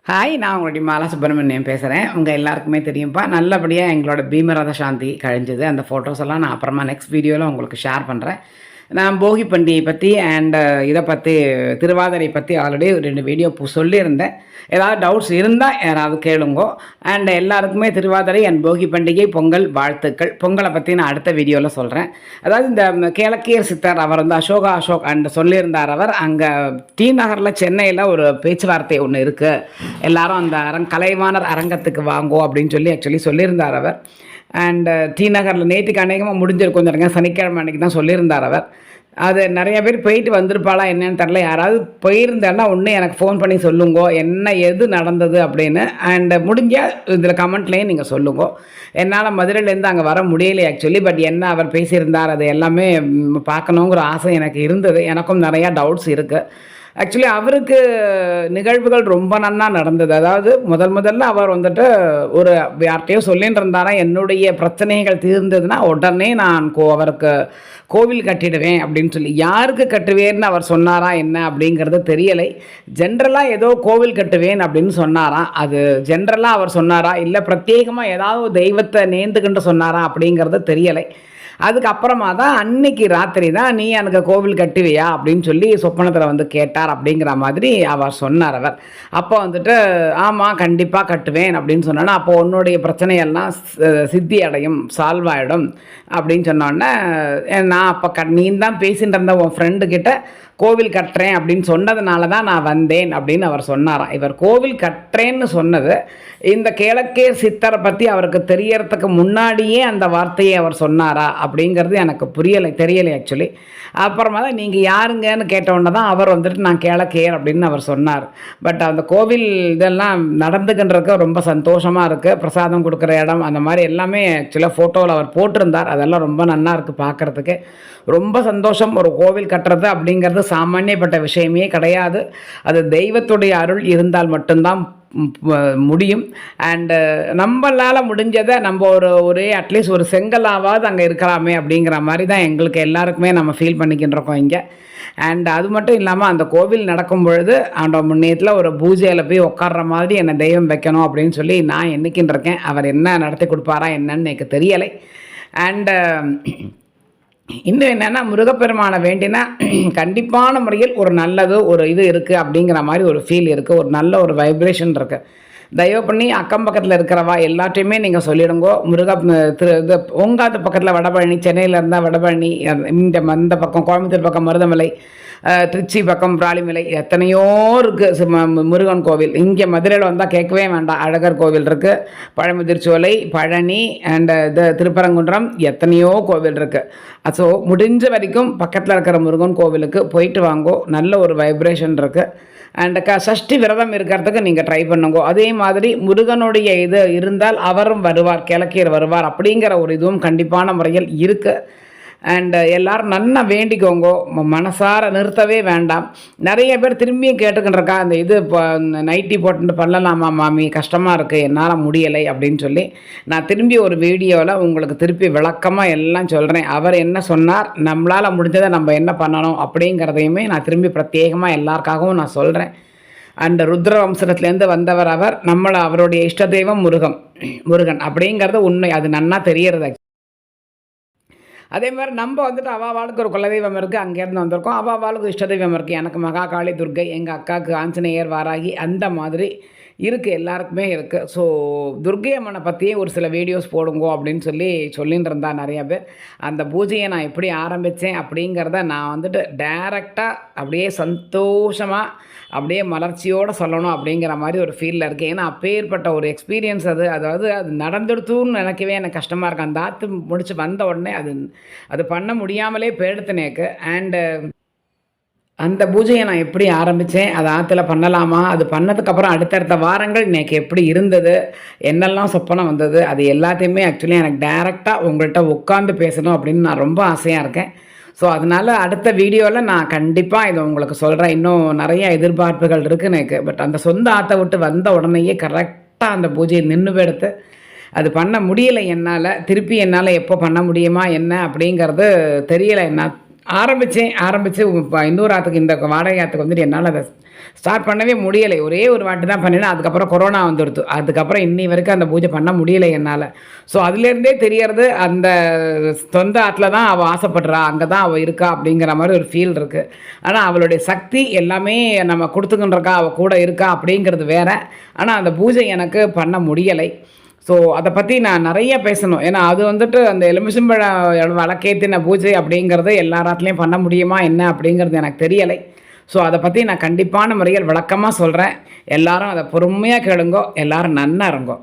Hi, நான் உங்களுடைய மாலா சுப்பிரமணியம் பேசுகிறேன். உங்கள் எல்லாருக்குமே தெரியும்ப்பா, நல்லபடியாக எங்களோட பீமரத சாந்தி கழிஞ்சது. அந்த ஃபோட்டோஸ் எல்லாம் நான் அப்புறமா நெக்ஸ்ட் வீடியோவில் உங்களுக்கு ஷேர் பண்ணுறேன். நான் போகி பண்டிகை பற்றி அண்டு இதை பற்றி திருவாதிரை பற்றி ஆல்ரெடி 2 வீடியோ சொல்லியிருந்தேன். ஏதாவது டவுட்ஸ் இருந்தால் யாராவது கேளுங்கோ. அண்ட் எல்லாருக்குமே திருவாதிரை அண்ட் போகி பண்டிகை பொங்கல் வாழ்த்துக்கள். பொங்கலை பற்றி நான் அடுத்த வீடியோவில் சொல்கிறேன். அதாவது இந்த கேளக்கியர் சித்தர் அவர் வந்து அசோக் அண்ட் சொல்லியிருந்தார். அவர் அங்கே டி நகரில் சென்னையில் ஒரு பேச்சுவார்த்தை ஒன்று இருக்குது, எல்லாரும் அந்த கலைவாணர் அரங்கத்துக்கு வாங்கோ அப்படின்னு ஆக்சுவலி சொல்லியிருந்தார் அவர். அண்டு டி நகரில் நேற்றுக்கு அநேகமாக முடிஞ்சிருக்கும் கொஞ்சம் சனிக்கிழமை அன்றைக்கி தான் சொல்லியிருந்தார் அவர். அது நிறைய பேர் போயிட்டு வந்திருப்பாளா என்னன்னு தெரில. யாராவது போயிருந்தேன்னா ஒன்று எனக்கு ஃபோன் பண்ணி சொல்லுங்கோ என்ன எது நடந்தது அப்படின்னு. அண்டு முடிஞ்சால் இதில் கமெண்ட்லேயும் நீங்கள் சொல்லுங்கோ. என்னால் மதுரையிலேருந்து அங்கே வர முடியலை ஆக்சுவலி. பட் என்ன அவர் பேசியிருந்தார் அது எல்லாமே பார்க்கணுங்கிற ஆசை எனக்கு இருந்தது. எனக்கும் நிறையா டவுட்ஸ் இருக்குது. ஆக்சுவலி அவருக்கு நிகழ்வுகள் ரொம்ப நன்னா நடந்தது. அதாவது முதல்ல அவர் வந்துட்டு ஒரு யார்கிட்டையோ சொல்லின்னு இருந்தாரா, என்னுடைய பிரச்சனைகள் தீர்ந்ததுன்னா உடனே நான் அவருக்கு கோவில் கட்டிடுவேன் அப்படின்னு சொல்லி. யாருக்கு கட்டுவேன்னு அவர் சொன்னாரா என்ன அப்படிங்கிறது தெரியலை. ஜென்ரலாக ஏதோ கோவில் கட்டுவேன் அப்படின்னு சொன்னாராம். அது ஜென்ரலாக அவர் சொன்னாரா இல்லை பிரத்யேகமாக ஏதாவது தெய்வத்தை நேர்ந்துக்கிட்டு சொன்னாரா அப்படிங்கிறது தெரியலை. அதுக்கப்புறமா தான் அன்னைக்கு ராத்திரி தான் நீ எனக்கு கோவில் கட்டுவியா அப்படின்னு சொல்லி சொப்பனத்தில் வந்து கேட்டார் அப்படிங்கிற மாதிரி அவர் சொன்னார் அவர். அப்போ வந்துட்டு ஆமாம் கண்டிப்பாக கட்டுவேன் அப்படின்னு சொன்னோன்னா, அப்போ உன்னுடைய பிரச்சனையெல்லாம் சித்தி அடையும், சால்வ் ஆகிடும் அப்படின்னு சொன்னோன்னே நான் அப்போ நீ தான் பேசிகிட்டு இருந்த உன் ஃப்ரெண்டுக்கிட்ட கோவில் கட்டுறேன் அப்படின்னு சொன்னதுனால தான் நான் வந்தேன் அப்படின்னு அவர் சொன்னாராம். இவர் கோவில் கட்டுறேன்னு சொன்னது இந்த கேளக்கே சித்தரை பற்றி அவருக்கு தெரியறதுக்கு முன்னாடியே அந்த வார்த்தையை அவர் சொன்னாரா அப்படிங்கிறது எனக்கு தெரியலை ஆக்சுவலி. அப்புறமா தான் நீங்கள் யாருங்கன்னு கேட்டவுடனே தான் அவர் வந்துட்டு நான் கேளக்கேர் அப்படின்னு அவர் சொன்னார். பட் அந்த கோவில் இதெல்லாம் நடந்துக்கின்றதுக்கு ரொம்ப சந்தோஷமாக இருக்குது. பிரசாதம் கொடுக்குற இடம் அந்த மாதிரி எல்லாமே ஆக்சுவலாக ஃபோட்டோவில் அவர் போட்டிருந்தார். அதெல்லாம் ரொம்ப நல்லா இருக்குது பார்க்குறதுக்கு. ரொம்ப சந்தோஷம். ஒரு கோவில் கட்டுறது அப்படிங்கிறது சாமானியப்பட்ட விஷயமே கிடையாது. அது தெய்வத்துடைய அருள் இருந்தால் மட்டும்தான் முடியும். அண்டு நம்மளால் முடிஞ்சதை நம்ம ஒரே அட்லீஸ்ட் ஒரு செங்கலாவது அங்கே இருக்கலாமே அப்படிங்கிற மாதிரி தான் எங்களுக்கு எல்லாருக்குமே நம்ம ஃபீல் பண்ணிக்கின்றோம் இங்கே. அண்ட் அது மட்டும் இல்லாமல் அந்த கோவில் நடக்கும் பொழுது அந்த முன்னேற்றில் ஒரு பூஜையில் போய் உட்கார்ற மாதிரி என்னை தெய்வம் வைக்கணும் அப்படின்னு சொல்லி நான் எண்ணிக்கின்றிருக்கேன். அவர் என்ன நடத்தி கொடுப்பாரா என்னன்னு எனக்கு தெரியலை. அண்டு இன்னும் என்னென்னா, முருகப்பெருமானை வேண்டினா கண்டிப்பான முறையில் ஒரு நல்லது ஒரு இது இருக்குது அப்படிங்கிற மாதிரி ஒரு ஃபீல் இருக்குது. ஒரு நல்ல ஒரு வைப்ரேஷன் இருக்குது. தயவு பண்ணி அக்கம் பக்கத்தில் இருக்கிறவா எல்லாத்தையுமே நீங்கள் சொல்லிடுங்கோ. இது ஓங்காத்து பக்கத்தில் வடபழனி, சென்னையில் இருந்தால் வடபழனி, இந்த பக்கம் கோயம்புத்தூர் பக்கம் மருதமலை, திருச்சி பக்கம் பிராலிமலை, எத்தனையோ இருக்குது முருகன் கோவில். இங்கே மதுரையில் வந்தால் கேட்கவே வேண்டாம், அழகர் கோவில் இருக்குது, பழமுதிர்ச்சோலை, பழனி அண்டு திருப்பரங்குன்றம், எத்தனையோ கோவில் இருக்குது. ஸோ முடிஞ்ச வரைக்கும் பக்கத்தில் இருக்கிற முருகன் கோவிலுக்கு போயிட்டு வாங்கோ. நல்ல ஒரு வைப்ரேஷன் இருக்குது. அண்ட் சஷ்டி விரதம் இருக்கிறதுக்கு நீங்கள் ட்ரை பண்ணுங்கோ. அதே மாதிரி முருகனுடைய இது இருந்தால் அவரும் வருவார், கிழக்கீர் வருவார் அப்படிங்கிற ஒரு இதுவும் கண்டிப்பான முறையில் இருக்குது. அண்டு எல்லோரும் நல்லா வேண்டிக்கோங்கோ. மனசார நிறுத்தவே வேண்டாம். நிறைய பேர் திரும்பியும் கேட்டுக்கிட்டுருக்கா, அந்த இது இப்போ நைட்டி போட்டு பண்ணலாமா மாமி, கஷ்டமாக இருக்குது, என்னால் முடியலை அப்படின்னு சொல்லி. நான் திரும்பி ஒரு வீடியோவில் உங்களுக்கு திருப்பி விளக்கமாக எல்லாம் சொல்கிறேன். அவர் என்ன சொன்னார், நம்மளால் முடிஞ்சதை நம்ம என்ன பண்ணணும் அப்படிங்கிறதையுமே நான் திரும்பி பிரத்யேகமாக எல்லாருக்காகவும் நான் சொல்கிறேன். அண்ட் ருத்ர வம்சத்துலேருந்து வந்தவர் அவர். அவருடைய இஷ்ட தெய்வம் முருகன் அப்படிங்கிறது உண்மை. அது நன்னா தெரியறது. அதே மாதிரி நம்ம வந்துட்டு அவாவாளுக்கு ஒரு குலதெய்வம் இருக்குது, அங்கேருந்து வந்திருக்கோம். அவாவாளுக்கு இஷ்ட தெய்வம் இருக்குது. எனக்கு மகாகாளி, துர்கை, எங்கள் அக்காவுக்கு ஆஞ்சநேயர், வாராகி, அந்த மாதிரி இருக்குது, எல்லாருக்குமே இருக்குது. ஸோ துர்கை அம்மனை பற்றியே ஒரு சில வீடியோஸ் போடுங்கோ அப்படின்னு சொல்லின்னு இருந்தா நிறையா பேர். அந்த பூஜையை நான் எப்படி ஆரம்பித்தேன் அப்படிங்கிறத நான் வந்துட்டு டைரெக்டாக அப்படியே சந்தோஷமாக அப்படியே மலர்ச்சியோடு சொல்லணும் அப்படிங்கிற மாதிரி ஒரு ஃபீலில் இருக்குது. ஏன்னா அப்பேற்பட்ட ஒரு எக்ஸ்பீரியன்ஸ் அது. அதாவது அது நடந்துடுத்துன்னு நினைக்கவே எனக்கு கஷ்டமாக இருக்குது. அந்த ஆற்று முடிச்சு வந்த உடனே அது பண்ண முடியாமலே போயிடுத்துனேக்கு. அண்டு அந்த பூஜையை நான் எப்படி ஆரம்பித்தேன், அது ஆற்றுல பண்ணலாமா, அது பண்ணதுக்கப்புறம் அடுத்தடுத்த வாரங்கள் எனக்கு எப்படி இருந்தது, என்னெல்லாம் சொப்பனம் வந்தது, அது எல்லாத்தையுமே ஆக்சுவலி எனக்கு டைரெக்டாக உங்கள்கிட்ட உட்காந்து பேசணும் அப்படின்னு நான் ரொம்ப ஆசையாக இருக்கேன். ஸோ அதனால் அடுத்த வீடியோவில் நான் கண்டிப்பாக இதை உங்களுக்கு சொல்கிறேன். இன்னும் நிறைய எதிர்பார்ப்புகள் இருக்குது எனக்கு. பட் அந்த சொந்த ஆற்றை விட்டு வந்த உடனேயே கரெக்டாக அந்த பூஜையை எடுத்து அது பண்ண முடியலை என்னால். திருப்பி என்னால் எப்போ பண்ண முடியுமா என்ன அப்படிங்கிறது தெரியலை. என்ன ஆரம்பித்து இப்போ இன்னொரு ஆற்றுக்கு இந்த வாடகை ஆற்றுக்கு வந்துட்டு என்னால் அதை ஸ்டார்ட் பண்ணவே முடியலை. ஒரே ஒரு வாட்டி தான் பண்ணினேன். அதுக்கப்புறம் கொரோனா வந்துடுத்து. அதுக்கப்புறம் இன்னி வரைக்கும் அந்த பூஜை பண்ண முடியலை என்னால். ஸோ அதுலேருந்தே தெரியறது அந்த சொந்த ஆற்றுல தான் அவள் ஆசைப்படுறா, அங்கே தான் அவள் இருக்கா அப்படிங்கிற மாதிரி ஒரு ஃபீல் இருக்குது. ஆனால் அவளுடைய சக்தி எல்லாமே நம்ம கொடுத்துக்கின்றக்கா, அவள் கூட இருக்கா அப்படிங்கிறது வேற. ஆனால் அந்த பூஜை எனக்கு பண்ண முடியலை. ஸோ அதை பற்றி நான் நிறைய பேசணும். ஏன்னா அது வந்துட்டு அந்த எலுமிச்சம்பழம் விளக்கேத்தின பூஜை அப்படிங்கிறது எல்லாராத்துலேயும் பண்ண முடியுமா என்ன அப்படிங்கிறது எனக்கு தெரியலை. ஸோ அதை பற்றி நான் கண்டிப்பான முறையில் விளக்கமாக சொல்கிறேன். எல்லாரும் அதை பொறுமையாக கேளுங்கோ, எல்லாரும் நன்னா இருங்கோ.